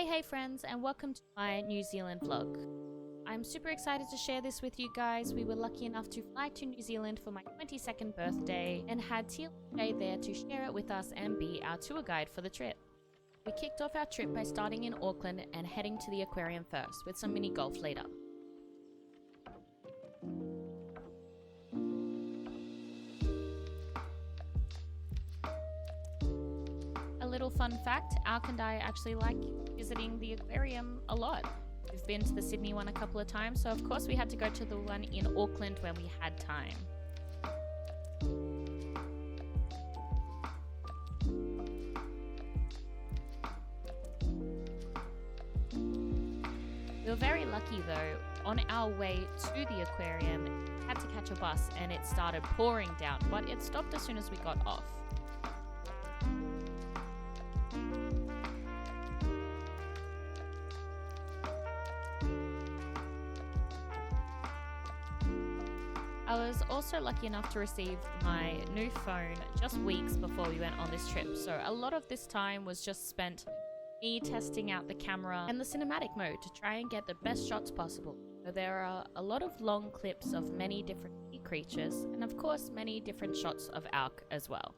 Hey friends, and welcome to my New Zealand vlog. I'm super excited to share this with you guys. We were lucky enough to fly to New Zealand for my 22nd birthday and had Teal and Jay there to share it with us and be our tour guide for the trip. We kicked off our trip by starting in Auckland and heading to the aquarium first, with some mini golf later. A little fun fact, Alch and I actually like visiting the aquarium a lot. We've been to the Sydney one a couple of times, so of course we had to go to the one in Auckland when we had time. We were very lucky though. On our way to the aquarium, we had to catch a bus and it started pouring down, but it stopped as soon as we got off. I was also lucky enough to receive my new phone just weeks before we went on this trip, so a lot of this time was just spent me testing out the camera and the cinematic mode to try and get the best shots possible. So there are a lot of long clips of many different sea creatures and of course many different shots of Alch as well.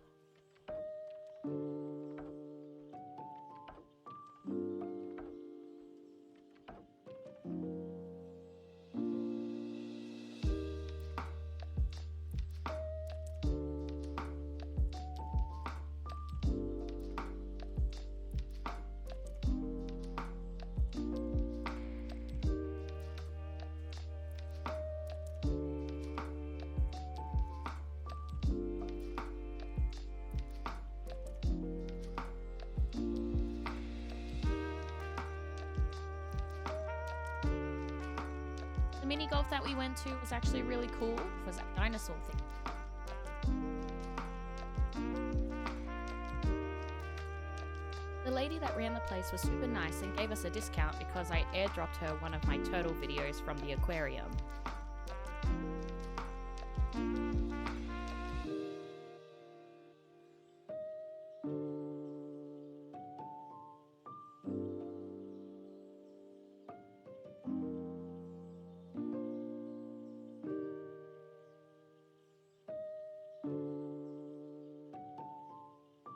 The mini golf that we went to was actually really cool. It was a dinosaur thing. The lady that ran the place was super nice and gave us a discount because I airdropped her one of my turtle videos from the aquarium.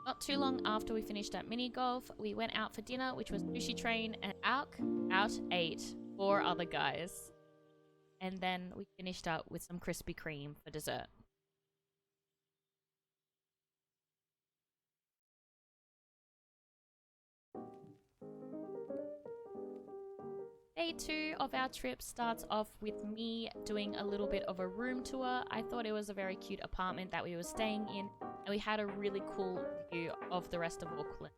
Not too long after we finished at mini golf, we went out for dinner, which was sushi train, and out ate 4 other guys. And then we finished up with some Krispy Kreme for dessert. Day 2 of our trip starts off with me doing a little bit of a room tour. I thought it was a very cute apartment that we were staying in, and we had a really cool view of the rest of Auckland.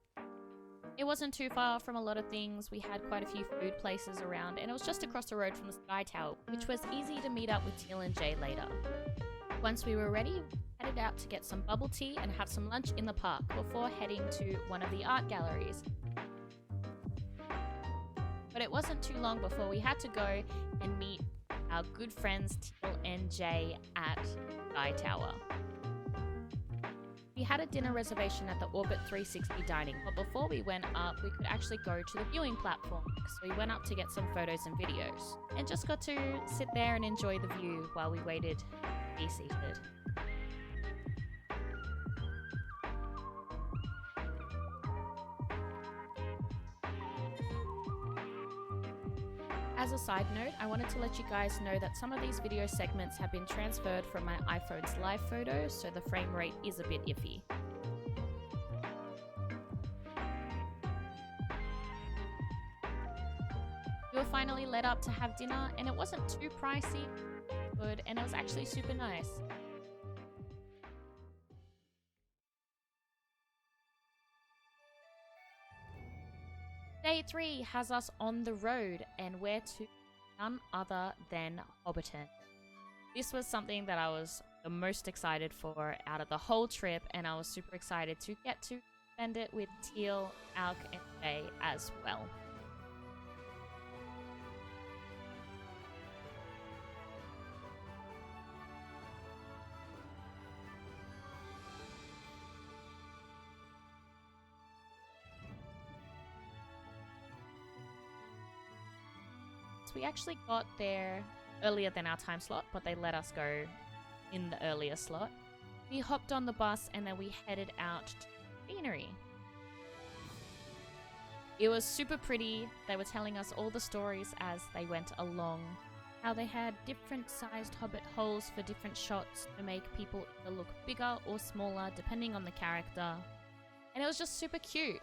It wasn't too far from a lot of things. We had quite a few food places around, and it was just across the road from the Sky Tower, which was easy to meet up with Teal and Jay later. Once we were ready, we headed out to get some bubble tea and have some lunch in the park before heading to one of the art galleries. But it wasn't too long before we had to go and meet our good friends Teal and Jay at Sky Tower. We had a dinner reservation at the Orbit 360 dining, but before we went up, we could actually go to the viewing platform. So we went up to get some photos and videos, and just got to sit there and enjoy the view while we waited to be seated. As a side note, I wanted to let you guys know that some of these video segments have been transferred from my iPhone's live photos, so the frame rate is a bit iffy. We were finally let up to have dinner, and it wasn't too pricey, good, and it was actually super nice. Day 3 has us on the road, and we're to none other than Hobbiton. This was something that I was the most excited for out of the whole trip, and I was super excited to get to spend it with Teal, Alch and Jay as well. So we actually got there earlier than our time slot, but they let us go in the earlier slot. We hopped on the bus and then we headed out to the scenery. It was super pretty. They were telling us all the stories as they went along. How they had different sized hobbit holes for different shots to make people either look bigger or smaller depending on the character. And it was just super cute.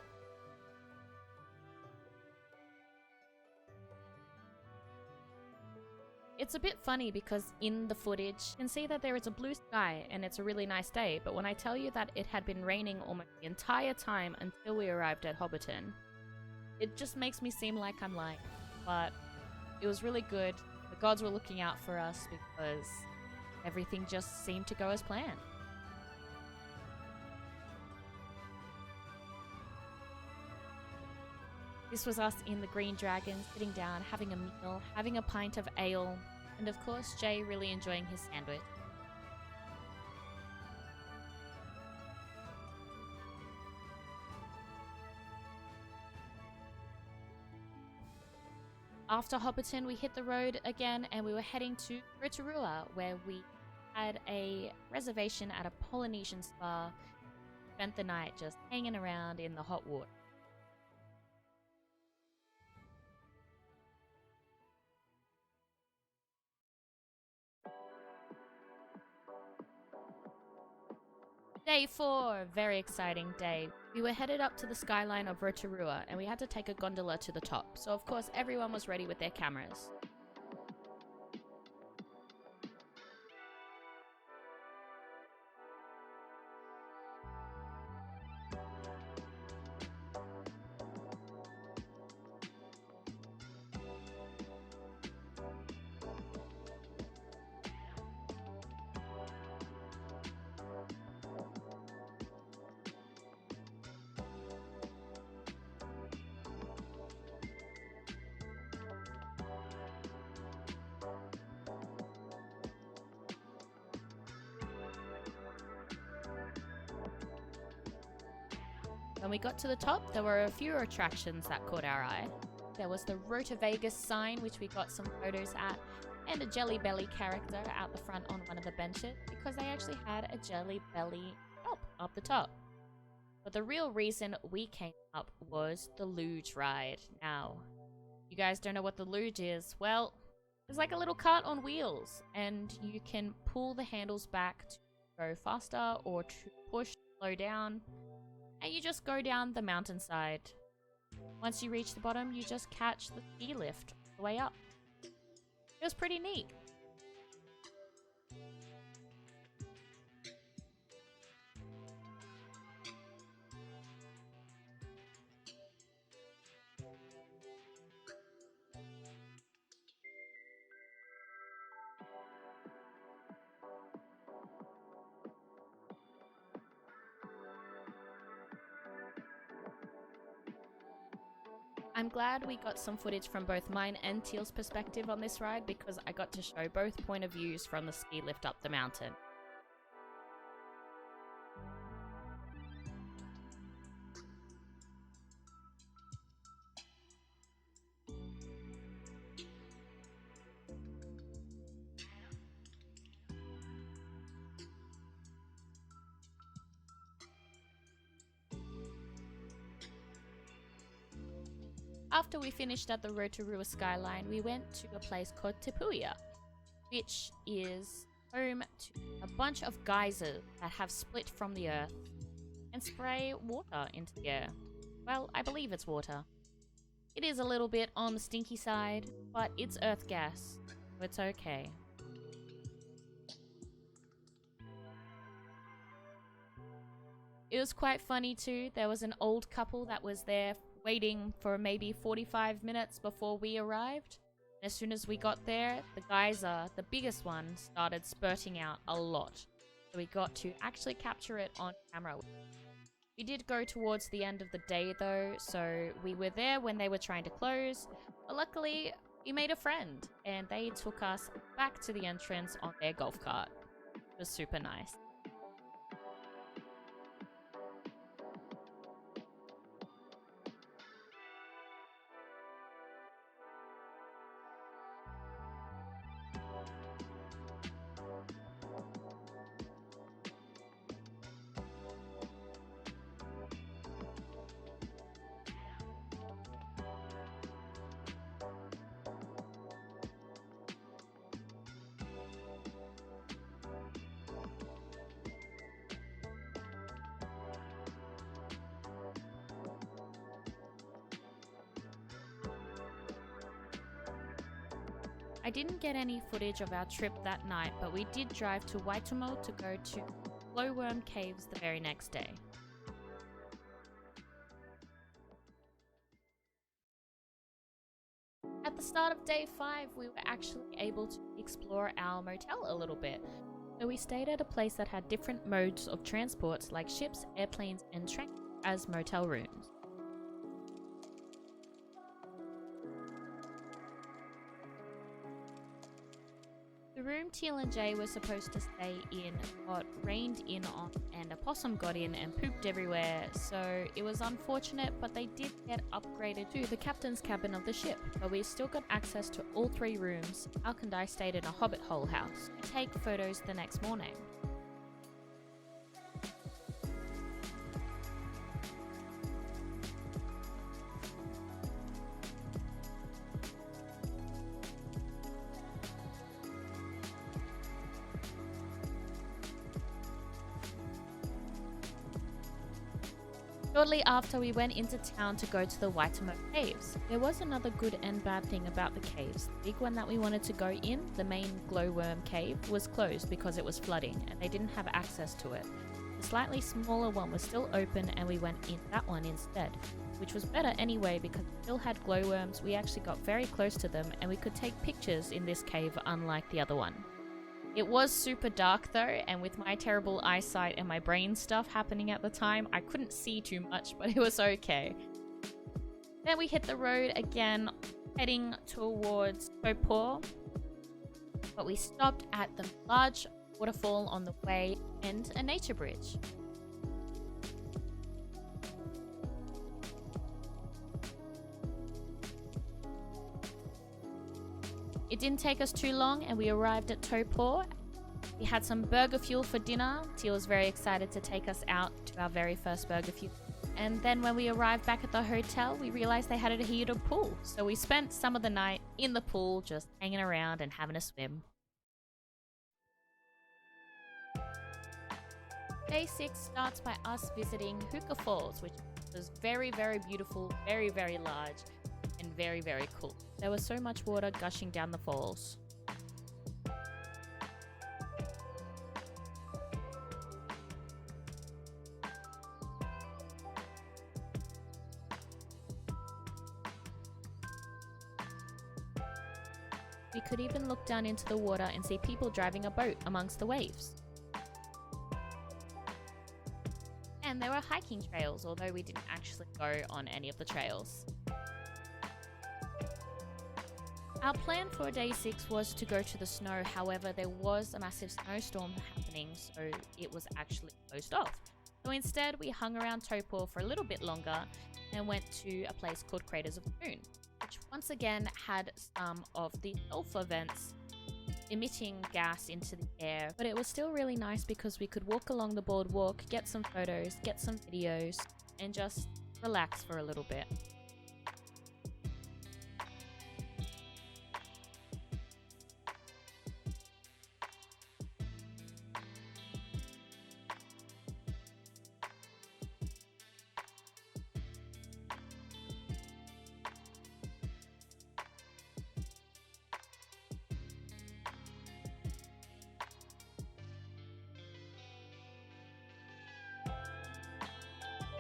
It's a bit funny because in the footage, you can see that there is a blue sky and it's a really nice day, but when I tell you that it had been raining almost the entire time until we arrived at Hobbiton, it just makes me seem like I'm lying. But it was really good. The gods were looking out for us because everything just seemed to go as planned. This was us in the Green Dragon, sitting down, having a meal, having a pint of ale, and of course Jay really enjoying his sandwich. After Hobbiton, we hit the road again and we were heading to Rotorua, where we had a reservation at a Polynesian spa. Spent the night just hanging around in the hot water. Day 4, very exciting day. We were headed up to the Skyline of Rotorua and we had to take a gondola to the top, so of course everyone was ready with their cameras. When we got to the top, there were a few attractions that caught our eye. There was the Rotovegas sign, which we got some photos at, and a Jelly Belly character out the front on one of the benches, because they actually had a Jelly Belly shop up the top. But the real reason we came up was the luge ride. Now, you guys don't know what the luge is. Well, it's like a little cart on wheels, and you can pull the handles back to go faster or to push, slow down. And you just go down the mountainside. Once you reach the bottom, you just catch the ski lift all the way up. It was pretty neat. I'm glad we got some footage from both mine and Teal's perspective on this ride because I got to show both point of views from the ski lift up the mountain. After we finished at the Rotorua Skyline, we went to a place called Puia, which is home to a bunch of geysers that have split from the earth and spray water into the air. Well, I believe it's water. It is a little bit on the stinky side, but it's earth gas, so it's okay. It was quite funny too. There was an old couple that was there waiting for maybe 45 minutes before we arrived. As soon as we got there, the geyser, the biggest one, started spurting out a lot. So we got to actually capture it on camera. We did go towards the end of the day though, so we were there when they were trying to close. But luckily, we made a friend and they took us back to the entrance on their golf cart. It was super nice. I didn't get any footage of our trip that night, but we did drive to Waitomo to go to Glowworm Caves the very next day. At the start of day 5, we were actually able to explore our motel a little bit. So we stayed at a place that had different modes of transport like ships, airplanes and trains as motel rooms. The room Teal and Jay were supposed to stay in got rained in on and a possum got in and pooped everywhere, so it was unfortunate, but they did get upgraded to the captain's cabin of the ship. But we still got access to all 3 rooms. Alch and I stayed in a hobbit hole house to take photos the next morning. Shortly after, we went into town to go to the Waitomo caves. There was another good and bad thing about the caves. The big one that we wanted to go in, the main glowworm cave, was closed because it was flooding and they didn't have access to it. The slightly smaller one was still open and we went in that one instead, which was better anyway because it still had glowworms. We actually got very close to them and we could take pictures in this cave unlike the other one. It was super dark though, and with my terrible eyesight and my brain stuff happening at the time, I couldn't see too much, but it was okay. Then we hit the road again, heading towards Taupo, but we stopped at the large waterfall on the way and a nature bridge. It didn't take us too long and we arrived at Taupo. We had some burger fuel for dinner. Teal was very excited to take us out to our very first burger fuel. And then when we arrived back at the hotel, we realized they had a heated pool. So we spent some of the night in the pool just hanging around and having a swim. Day 6 starts by us visiting Huka Falls, which was very, very beautiful, very, very large, and very, very cool. There was so much water gushing down the falls. We could even look down into the water and see people driving a boat amongst the waves. And there were hiking trails, although we didn't actually go on any of the trails. Our plan for day 6 was to go to the snow, however there was a massive snowstorm happening, so it was actually closed off. So instead we hung around Taupo for a little bit longer and went to a place called Craters of the Moon, which once again had some of the sulfur vents emitting gas into the air, but it was still really nice because we could walk along the boardwalk, get some photos, get some videos, and just relax for a little bit.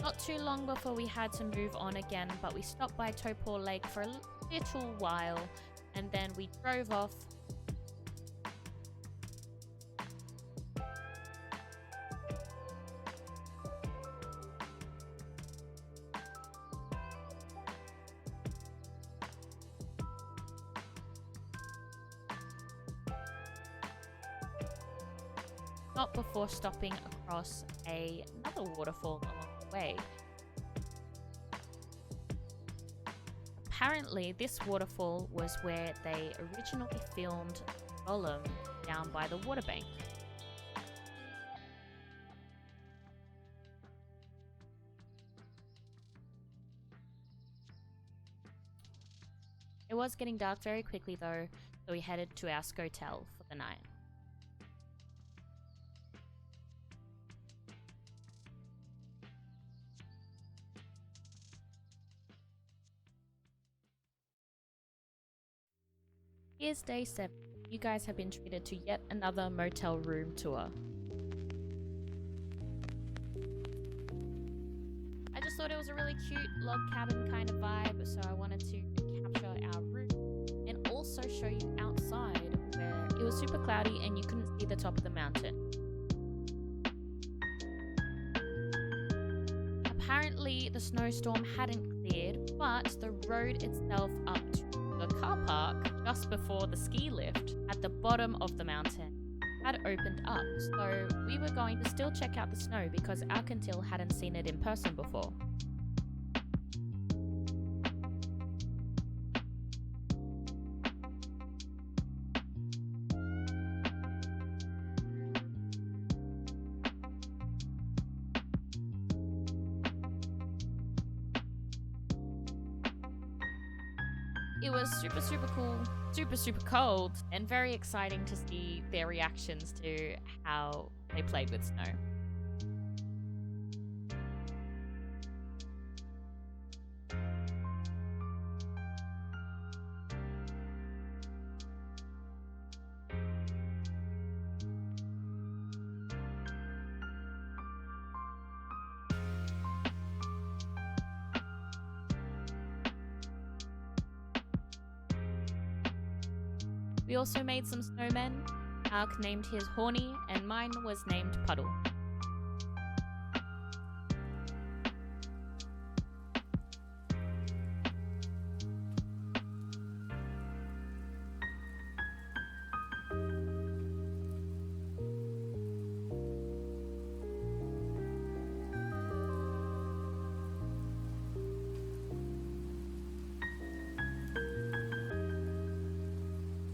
Not too long before we had to move on again, but we stopped by Taupo Lake for a little while and then we drove off. Not before stopping across another waterfall along the way. Apparently, this waterfall was where they originally filmed Gollum down by the water bank. It was getting dark very quickly though, so we headed to our scotel for the night. is day 7. You guys have been treated to yet another motel room tour. I just thought it was a really cute log cabin kind of vibe, so I wanted to capture our room and also show you outside where it was super cloudy and you couldn't see the top of the mountain. Apparently the snowstorm hadn't cleared, but the road itself up to the car park just before the ski lift at the bottom of the mountain had opened up, so we were going to still check out the snow because Alch and Teal hadn't seen it in person before. It was super cool, super cold, and very exciting to see their reactions to how they played with snow. We also made some snowmen. Alch named his Horny, and mine was named Puddle.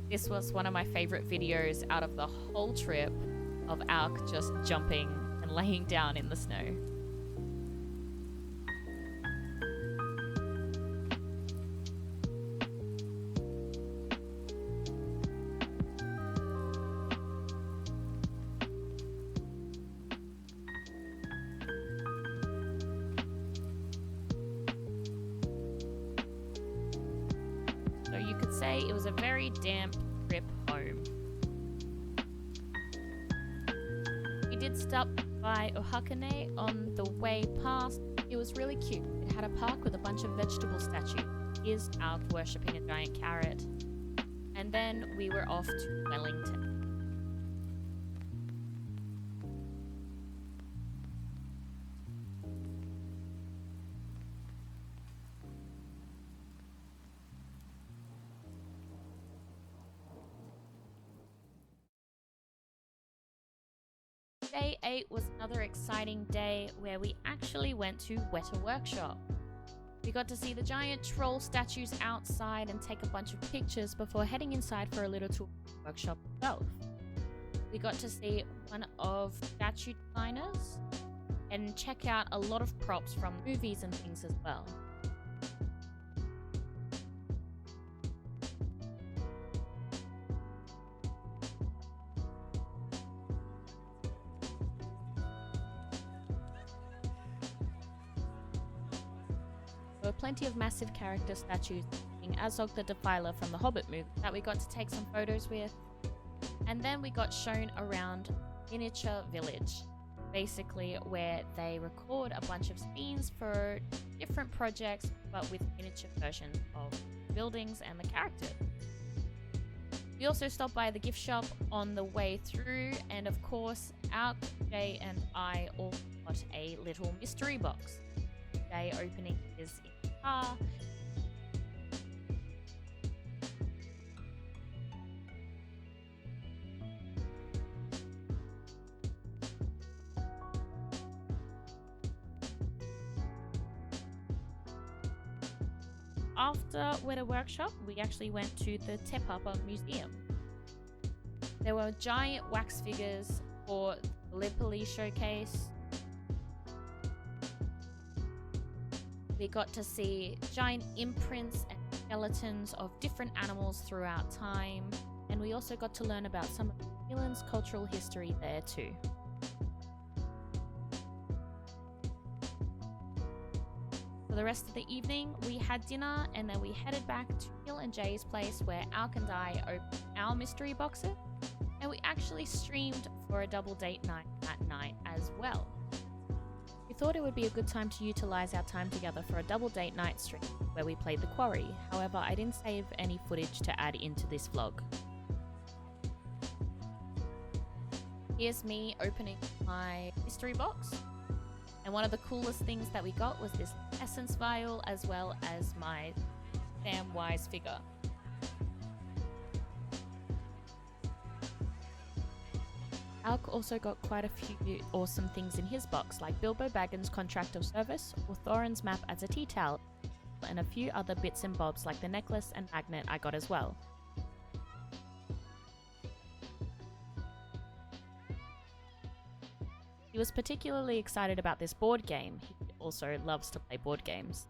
This was one of my favorite videos out of the whole trip of Alch just jumping and laying down in the snow. So you could say it was a very damp trip home. We did stop by Huka on the way past. It was really cute. It had a park with a bunch of vegetable statues. Here's Alch worshipping a giant carrot. And then we were off to Wellington. Day 8 was another exciting day where we actually went to Weta Workshop. We got to see the giant troll statues outside and take a bunch of pictures before heading inside for a little tour of the workshop itself. We got to see one of the statue designers and check out a lot of props from movies and things as well. There were plenty of massive character statues, including Azog the Defiler from the Hobbit movie, that we got to take some photos with. And then we got shown around Miniature Village, basically where they record a bunch of scenes for different projects, but with miniature versions of buildings and the characters. We also stopped by the gift shop on the way through, and of course, Alch, Jay, and I all got a little mystery box. Jay opening his in the car. After Weta Workshop, we actually went to the Whakapapa Museum. There were giant wax figures for the Gallipoli showcase. We got to see giant imprints and skeletons of different animals throughout time, and we also got to learn about some of New Zealand's cultural history there too. . For the rest of the evening, we had dinner and then we headed back to Teal and Jay's place where Alch and I opened our mystery boxes, and we actually streamed for a double date night at night as well. We thought it would be a good time to utilize our time together for a double date night stream where we played the quarry. However, I didn't save any footage to add into this vlog. Here's me opening my mystery box. And one of the coolest things that we got was this essence vial as well as my Sam Wise figure. Alch also got quite a few awesome things in his box, like Bilbo Baggins' contract of service, or Thorin's map as a tea towel, and a few other bits and bobs like the necklace and magnet I got as well. He was particularly excited about this board game. He also loves to play board games.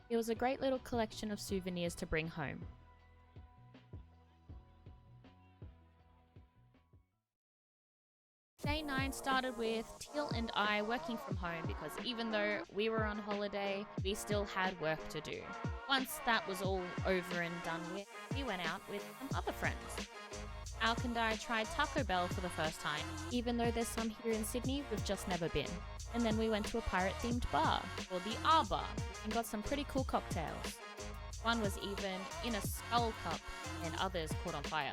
It was a great little collection of souvenirs to bring home. Day 9 started with Teal and I working from home because even though we were on holiday, we still had work to do. Once that was all over and done with, we went out with some other friends. Alch and I tried Taco Bell for the first time, even though there's some here in Sydney we've just never been. And then we went to a pirate-themed bar, called the R Bar, and got some pretty cool cocktails. One was even in a skull cup, and others caught on fire.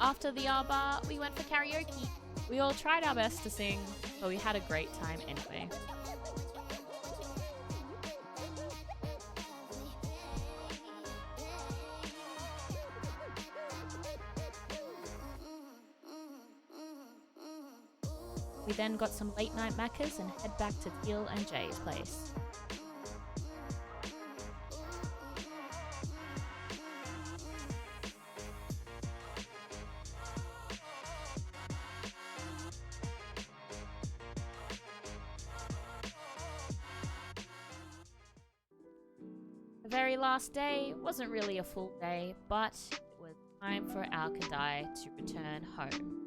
After the R Bar, we went for karaoke. We all tried our best to sing, but we had a great time anyway. We then got some late night macas and head back to Teal and Jay's place. The very last day wasn't really a full day, but it was time for Alch and I to return home.